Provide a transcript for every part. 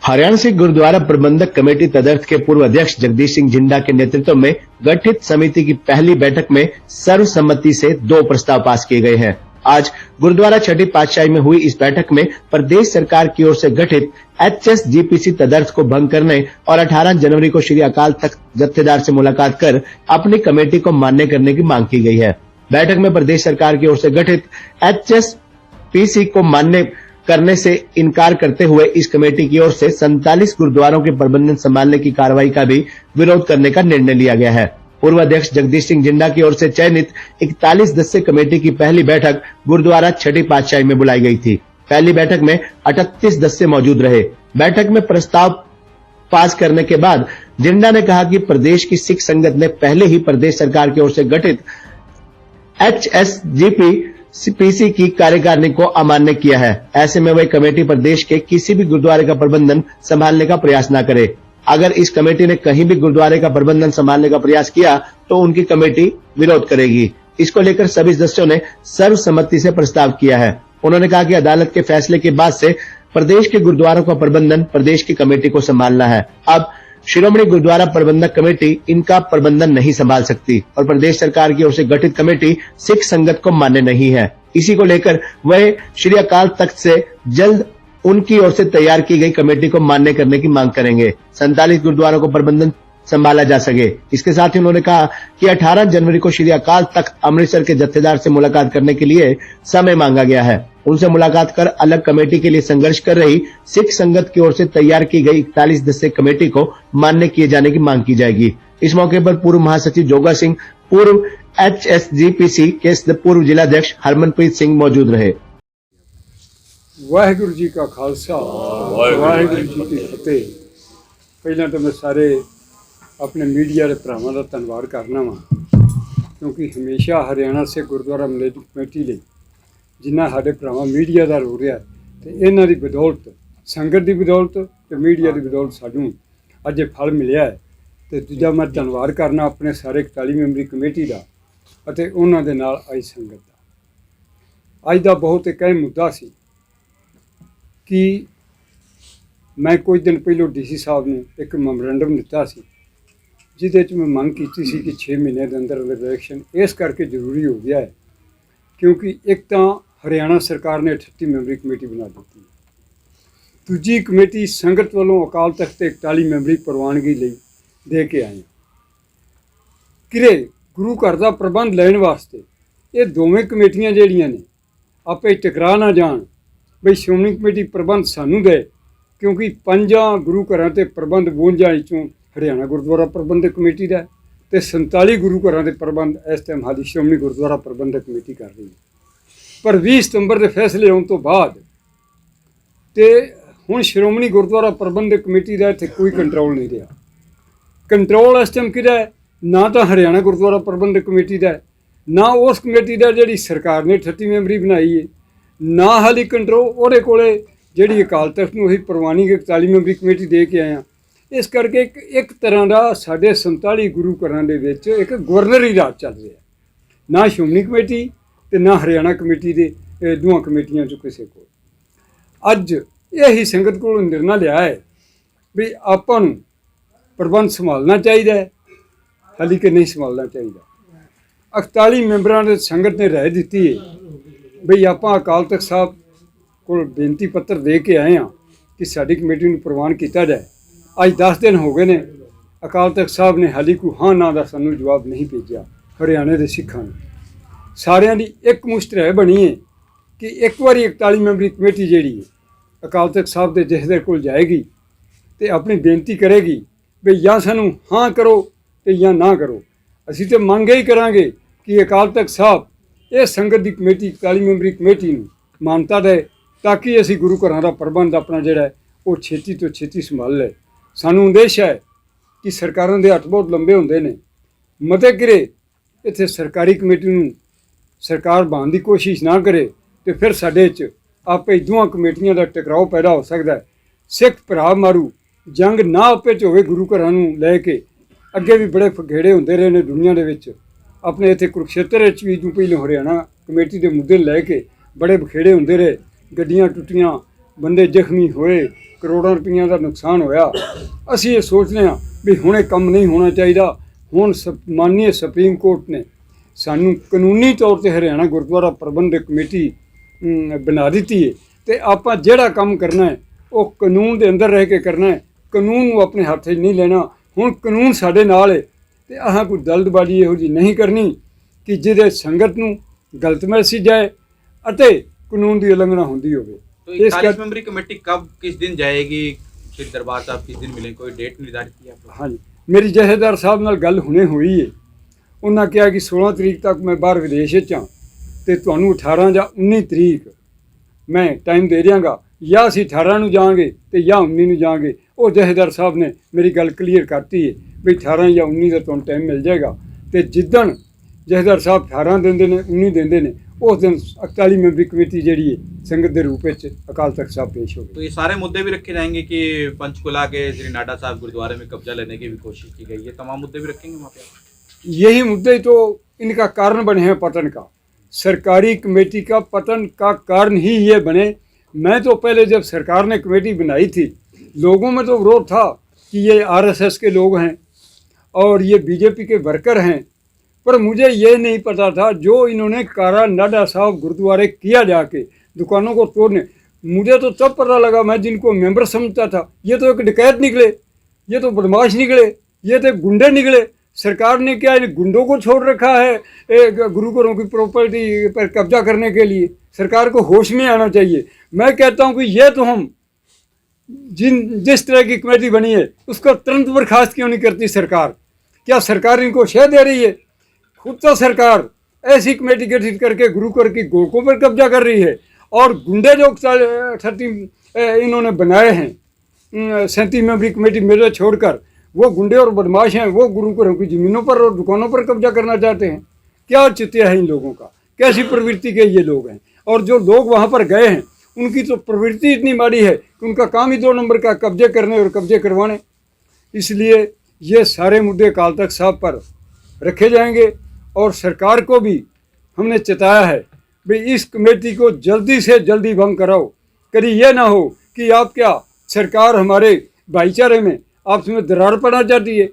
हरियाणा सिख गुरुद्वारा प्रबंधक कमेटी तदर्थ के पूर्व अध्यक्ष जगदीश सिंह जिंडा के नेतृत्व में गठित समिति की पहली बैठक में सर्वसम्मति से 2 प्रस्ताव पास किए गए हैं। आज गुरुद्वारा छठी पातशाही में हुई इस बैठक में प्रदेश सरकार की ओर से गठित HSGPC तदर्थ को भंग करने और 18 जनवरी को श्री अकाल तख्त जत्थेदार से मुलाकात कर अपनी कमेटी को मान्य करने की मांग की गई है। बैठक में प्रदेश सरकार की ओर से गठित HSPC को मान्य करने से इनकार करते हुए इस कमेटी की ओर से 47 गुरुद्वारों के प्रबंधन संभालने की कार्रवाई का भी विरोध करने का निर्णय लिया गया है। पूर्व अध्यक्ष जगदीश सिंह जिंडा की ओर से चयनित 41 सदस्य कमेटी की पहली बैठक गुरुद्वारा छठी पातशाही में बुलाई गई थी। पहली बैठक में 38 सदस्य मौजूद रहे। बैठक में प्रस्ताव पास करने के बाद जिंडा ने कहा कि प्रदेश की सिख संगत ने पहले ही प्रदेश सरकार की ओर से गठित HSGPC की कार्यकारिणी को अमान्य किया है। ऐसे में वह कमेटी प्रदेश के किसी भी गुरुद्वारे का प्रबंधन संभालने का प्रयास न करे। अगर इस कमेटी ने कहीं भी गुरुद्वारे का प्रबंधन संभालने का प्रयास किया तो उनकी कमेटी विरोध करेगी। इसको लेकर सभी सदस्यों ने सर्वसम्मति से प्रस्ताव किया है। उन्होंने कहा कि अदालत के फैसले के बाद से प्रदेश के गुरुद्वारों का प्रबंधन प्रदेश की कमेटी को संभालना है। अब श्रोमणी गुरुद्वारा प्रबंधक कमेटी इनका प्रबंधन नहीं संभाल सकती और प्रदेश सरकार की ओर से गठित कमेटी सिख संगत को मान्य नहीं है। इसी को लेकर वह श्री अकाल तख्त से जल्द उनकी ओर से तैयार की गई कमेटी को मान्य करने की मांग करेंगे। 47 गुरुद्वारों को प्रबंधन संभाला जा सके। इसके साथ ही उन्होंने कहा कि 18 जनवरी को श्री अकाल तख्त अमृतसर के जत्थेदार से मुलाकात करने के लिए समय मांगा गया है। उनसे मुलाकात कर अलग कमेटी के लिए संघर्ष कर रही सिख संगत की ओर से तैयार की गई 41 सदस्यीय कमेटी को मान्य किए जाने की मांग की जाएगी। इस मौके पर पूर्व महासचिव जोगा सिंह, पूर्व HSGPC के पूर्व जिलाध्यक्ष हरमनप्रीत सिंह मौजूद रहे। वाहिगुरु जी का खालसा, वाहिगुरु जी की फतेह। पहला तो मैं सारे अपने मीडिया के भरावां का धन्नवाद करना वा, क्योंकि हमेशा हरियाणा से गुरुद्वारा मैनेजमेंट कमेटी लिए जिन्ना साढ़े भरावां मीडिया का रो रहा है, तो इन्हां दी बदौलत, संगत की बदौलत तो मीडिया की बदौलत सानूं अज फल मिलिया है। तो दूजा मैं धन्नवाद करना अपने सारे 41 मैंबरी कमेटी का अते उन्हां दे नाल आई संगत का। अज दा बहुत एक अहम मुद्दा सी कि मैं कुछ दिन पहलों DC साहब ने एक मैमोरेंडम दिता सी, जिहदे च मैं मंग की सी कि 6 महीने के अंदर इलैक्शन इस करके जरूरी हो गया है, क्योंकि एक तो हरियाणा सरकार ने 38 मैंबरी कमेटी बना दी है। दूजी कमेटी संगत वालों अकाल तख्त 41 मैंबरी प्रवानगी दे के आए। किरे गुरु घर का प्रबंध लैन वास्ते ये दोवें कमेटियां जिहड़ियां ने आपे टकरा ना जान बई श्रोमणी कमेटी प्रबंध सानू दे, क्योंकि 5 गुरु घरां ते प्रबंध 52 चों हरियाणा गुरुद्वारा प्रबंधक कमेटी का ते 47 गुरु घरां दे प्रबंध इस टाइम हाली श्रोमणी गुरुद्वारा प्रबंधक कमेटी कर रही है। पर 20 सितंबर के फैसले आने तो बाद तो हुण श्रोमणी गुरुद्वारा प्रबंधक कमेटी का इत्थे कोई कंट्रोल नहीं रहा। कंट्रोल इस टाइम किहदा है? ना तो हरियाणा गुरुद्वारा प्रबंधक कमेटी का है, ना उस कमेटी का जिहड़ी सरकार ने 38 मैंबरी बनाई है, ना हाली कंट्रोल उहदे कोले जिहड़ी अकाल तख्त नूं असीं प्रवानी 41 मैंबरी कमेटी दे के आए हैं। इस करके एक तरह का साढ़े 47 गुरु घरां दे विच एक गवर्नरी राज चल रहा है। ना श्रोमणी कमेटी ते ना हरियाणा कमेटी दे दोवां कमेटियां चों किसी को अज यही संगत को निर्णय लिया है भी आपां नूं प्रबंध संभालना चाहिए है, हाली कि नहीं संभालना चाहिए। 41 मैंबरां दे संगत ने राय दी है बई आपां अकाल तख्त साहब को बेनती पत्र दे के आए हैं कि साडी कमेटी नूं प्रवान किया जाए। अज 10 दिन हो गए ने अकाल तख्त साहब ने हाली कोई हाँ ना का सानू जवाब नहीं भेजा। हरियाणे के सिखां ने सारियां दी एक मुश्त राय बनी है कि एक बारी 41 मैंबरी कमेटी जिहड़ी है अकाल तख्त साहब के जथेदार कोल जाएगी तो अपनी बेनती करेगी भी या सानू हाँ करो तो या ना करो। असीं तो मंग ही करांगे कि अकाल तख्त साहब ये संगत की कमेटी 41 मैंबरी कमेटी नूं मानता दे, ताकि असीं गुरु घरां दा प्रबंध अपना जिहड़ा है वो छेती तो छेती संभाल ले। सानू उद्देश है कि सरकारों के हथ बहुत लंबे होंदे ने, मते किरे इत्थे सरकारी कमेटी नूं सरकार बनाने की कोशिश ना करे तो फिर साडे च आपे दोवां कमेटियां का टकराव पैदा हो सकता है। सिख भरा मारू जंग ना आपे च होवे गुरु घरां नूं लैके अगे भी बड़े फखेड़े होंदे रहे ने दुनिया दे विच। अपने इत्थे कुरुक्षेत्र भी जो पहलों हरियाणा कमेटी के मुद्दे लैके बड़े बखेड़े होंदे रहे, गड्डियां टुटियां, बंदे जख्मी होए, ਕਰੋੜਾਂ ਰੁਪਈਆਂ ਦਾ ਨੁਕਸਾਨ ਹੋਇਆ। ਅਸੀਂ ਇਹ ਸੋਚਦੇ ਹਾਂ ਵੀ ਹੁਣ ਇਹ ਕੰਮ ਨਹੀਂ ਹੋਣਾ ਚਾਹੀਦਾ। ਹੁਣ ਮਾਨनीय ਸੁਪਰੀਮ ਕੋਰਟ ਨੇ ਸਾਨੂੰ ਕਾਨੂੰਨੀ ਤੌਰ ਤੇ ਹਰਿਆਣਾ ਗੁਰਦੁਆਰਾ ਪ੍ਰਬੰਧਕ ਕਮੇਟੀ ਬਣਾ ਦਿੱਤੀ ਹੈ ਤੇ ਆਪਾਂ ਜਿਹੜਾ ਕੰਮ ਕਰਨਾ ਹੈ ਉਹ ਕਾਨੂੰਨ ਦੇ ਅੰਦਰ ਰਹਿ ਕੇ ਕਰਨਾ ਹੈ। ਕਾਨੂੰਨ ਨੂੰ ਆਪਣੇ ਹੱਥ 'ਚ ਨਹੀਂ ਲੈਣਾ। ਹੁਣ ਕਾਨੂੰਨ ਸਾਡੇ ਨਾਲ ਹੈ ਤੇ ਆਹ ਕੋਈ ਦਲਦਬਾਜ਼ੀ ਇਹੋ ਜਿਹੀ ਨਹੀਂ ਕਰਨੀ ਕਿ ਜਿਹਦੇ ਸੰਗਤ ਨੂੰ ਗਲਤ ਮੈਸੇਜ ਜਾਏ ਅਤੇ ਕਾਨੂੰਨ ਦੀ ਉਲੰਘਣਾ ਹੁੰਦੀ ਹੋਵੇ। तो 41 मेंबरी कमेटी कब किस दिन जाएगी? श्री दरबार साहब किस दिन मिलेंगे? कोई डेट निर्धारित की आपने? हाँ जी, मेरी जथेदार साहब नाल गल हुणे हुई है। उन्होंने कहा कि 16 तरीक तक मैं बाहर विदेश च हाँ तो तुहानूं 18 या 19 तरीक मैं टाइम दे दियांगा, या असीं 18 नूं जावांगे ते या 19 नूं जावांगे। वो जथेदार साहब ने मेरी गल क्लीयर करती है भी 18 या 19 का तुहानूं टाइम मिल जाएगा। तो जिद्दण जथेदार साहब 18 देंदे ने 19 देंदे ने उस दिन 41 मैंबरी कमेटी जी है संगत के रूप में अकाल तख्त साहब पेश हो गई। तो ये सारे मुद्दे भी रखे जाएंगे कि पंचकुला के श्री नाडा साहब गुरुद्वारे में कब्जा लेने की भी कोशिश की गई है, तमाम मुद्दे भी रखेंगे वहाँ पे? यही मुद्दे तो इनका कारण बने हैं पतन का। सरकारी कमेटी का पतन का कारण ही ये बने। मैं तो पहले जब सरकार ने कमेटी बनाई थी लोगों में तो विरोध था कि ये आरएसएस के लोग हैं और ये बीजेपी के वर्कर हैं, पर मुझे ये नहीं पता था जो इन्होंने कारा नाडा साहब गुरुद्वारे किया जाके दुकानों को तोड़ने। मुझे तो तब पता लगा, मैं जिनको मेंबर समझता था ये तो एक डकैत निकले, ये तो बदमाश निकले, ये तो गुंडे निकले। सरकार ने क्या इन गुंडों को छोड़ रखा है गुरु घरों की प्रॉपर्टी पर कब्जा करने के लिए? सरकार को होश में आना चाहिए। मैं कहता हूँ कि ये तो हम जिस तरह की कमेटी बनी है उसका तुरंत बर्खास्त क्यों नहीं करती सरकार? क्या सरकार इनको शह दे रही है? खुद तो सरकार ऐसी कमेटी गठित करके गुरु घर की गोलकों पर कब्जा कर रही है और गुंडे जो 30 इन्होंने बनाए हैं 37 मेंबरी कमेटी मेरे छोड़कर, वो गुंडे और बदमाश हैं। वो गुरु घरों की ज़मीनों पर और दुकानों पर कब्जा करना चाहते हैं। क्या चित्तिया है इन लोगों का? कैसी प्रवृत्ति के ये लोग हैं? और जो लोग वहाँ पर गए हैं उनकी तो प्रवृत्ति इतनी माड़ी है कि उनका काम ही 2 नंबर का कब्जे करने और कब्जे करवाने। इसलिए ये सारे मुद्दे अकाल तख्त साहब पर रखे जाएंगे और सरकार को भी हमने चेताया है भाई इस कमेटी को जल्दी से जल्दी भंग कराओ। कभी ये ना हो कि आप क्या सरकार हमारे भाईचारे में आपस में दरार पड़ना चाहती है,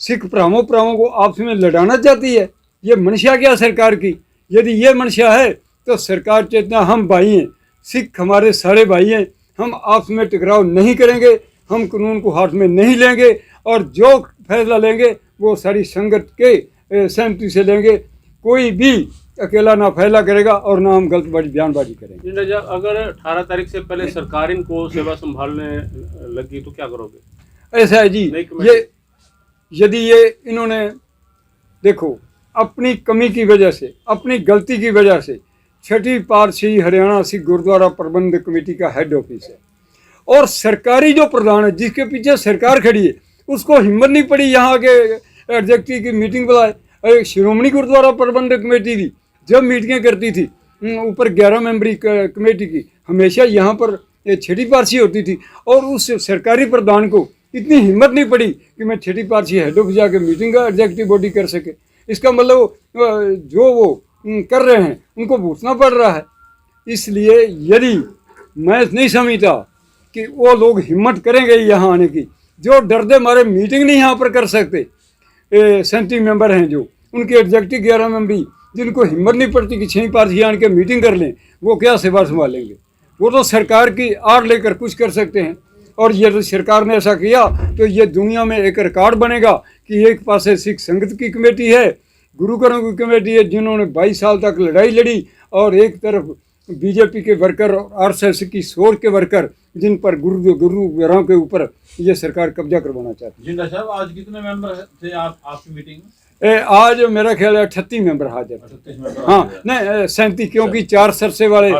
सिख भरावों को आपस में लड़ाना चाहती है। ये मंशा क्या सरकार की? यदि ये मंशा है तो सरकार चेतना, हम भाई हैं, सिख हमारे सारे भाई हैं, हम आपस में टकराव नहीं करेंगे, हम कानून को हाथ में नहीं लेंगे और जो फैसला लेंगे वो सारी संगत के सहमति से लेंगे। कोई भी अकेला ना फैसला करेगा और ना हम गलत बयानबाजी करेंगे। जिंदा अगर 18 तारीख से पहले सरकार इनको सेवा संभालने लगी तो क्या करोगे? ऐसा है जी, ये यदि ये इन्होंने देखो अपनी कमी की वजह से, अपनी गलती की वजह से 6ठी पातशाही हरियाणा सिख गुरुद्वारा प्रबंधक कमेटी का हेड ऑफिस है और सरकारी जो प्रधान है जिसके पीछे सरकार खड़ी है उसको हिम्मत नहीं पड़ी यहाँ के एग्जेक्टिव की मीटिंग बुलाए। श्रोमणी गुरुद्वारा प्रबंधक कमेटी की जब मीटिंगें करती थी ऊपर 11 मेंबरी कमेटी की, हमेशा यहाँ पर 6ठी पातशाही होती थी और उस सरकारी प्रधान को इतनी हिम्मत नहीं पड़ी कि मैं 6ठी पातशाही हेड ऑफिस जाके मीटिंग का एग्जेक्टिव बॉडी कर सके। इसका मतलब जो वो कर रहे हैं उनको भुगतना पड़ रहा है। इसलिए यदि मैं नहीं समझता कि वो लोग हिम्मत करेंगे यहाँ आने की, जो डरते मारे मीटिंग नहीं यहाँ पर कर सकते 37 मेंबर हैं जो उनके एग्जेक्टिव 11 मेंबरी जिनको हिम्मत नहीं पड़ती कि 6ठी पातशाही आन के मीटिंग कर लें, वो क्या सेवा संभालेंगे? वो तो सरकार की आड़ लेकर कुछ कर सकते हैं। और ये तो सरकार ने ऐसा किया तो ये दुनिया में एक रिकॉर्ड बनेगा कि एक पासे सिख संगत की कमेटी है, गुरु घरों की कमेटी है जिन्होंने 22 साल तक लड़ाई लड़ी और एक तरफ बीजेपी के वर्कर और आरएसएस की सोर के वर्कर जिन पर गुरु घरों के ऊपर ये सरकार कब्जा करवाना चाहती है। जिंदा साहब आज कितने मेंबर थे आपकी मीटिंग में? आज मेरा ख्याल है 38 मेंबर हाजिर। 38 मेंबर। हाँ नहीं 37 क्योंकि 4 सरसे वाले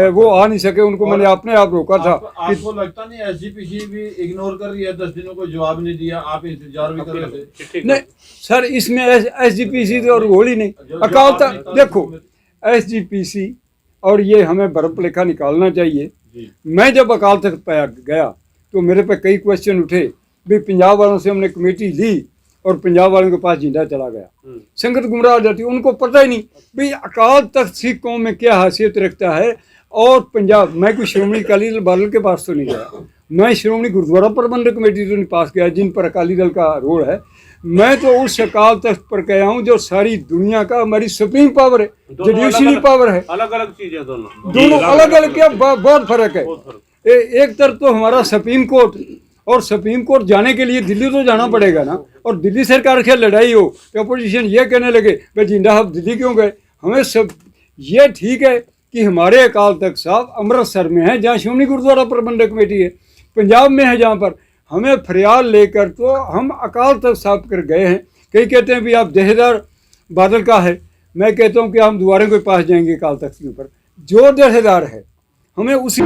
वो आ नहीं सके, उनको मैंने अपने आप रोका था। आपको लगता नहीं एसजीपीसी भी इग्नोर कर रही है? 10 दिनों को जवाब नहीं दिया, आप इंतजार भी कर रहे थे? नहीं सर, इसमें एसजीपीसी तो और होली नहीं अकाल तक। देखो एसजीपीसी और ये हमें बर्फ लेखा निकालना चाहिए। मैं जब अकाल तख्त पे गया तो मेरे पे कई क्वेश्चन उठे भी पंजाब वालों से हमने कमेटी ली और पंजाब वालों के पास झंडा चला गया, संगत गुमराह हो जाती। उनको पता ही नहीं भाई अकाल तख्त सिख कौम में क्या हैसियत रखता है। और पंजाब, मैं कोई श्रोमणी अकाली दल बादल के पास तो नहीं गया, मैं श्रोमणी गुरुद्वारा प्रबंधक कमेटी तो नहीं पास किया जिन पर अकाली दल का रोल है। मैं तो उस अकाल तख्त पर गया हूँ जो सारी दुनिया का हमारी सुप्रीम पावर है, जुडिशरी पावर है। अलग अलग चीजें दोनों अलग अलग क्या बहुत फर्क है। एक तरफ तो हमारा सुप्रीम कोर्ट, और सुप्रीम कोर्ट जाने के लिए दिल्ली तो जाना पड़ेगा ना, और दिल्ली सरकार के लड़ाई हो तो अपोजिशन ये कहने लगे भाई जिंदा आप दिल्ली क्यों गए। हमें सब ये ठीक है कि हमारे अकाल तख्त साहब अमृतसर में है जहाँ श्रोमणी गुरुद्वारा प्रबंधक कमेटी है, पंजाब में है जहाँ पर हमें फरियाद लेकर तो हम अकाल तख्त साहब कर गए हैं। कई कहते हैं भी आप जथेदार बादल का है, मैं कहता हूँ कि हम दोबारा के पास जाएंगे अकाल तख्त के ऊपर, जो जथेदार है हमें उसी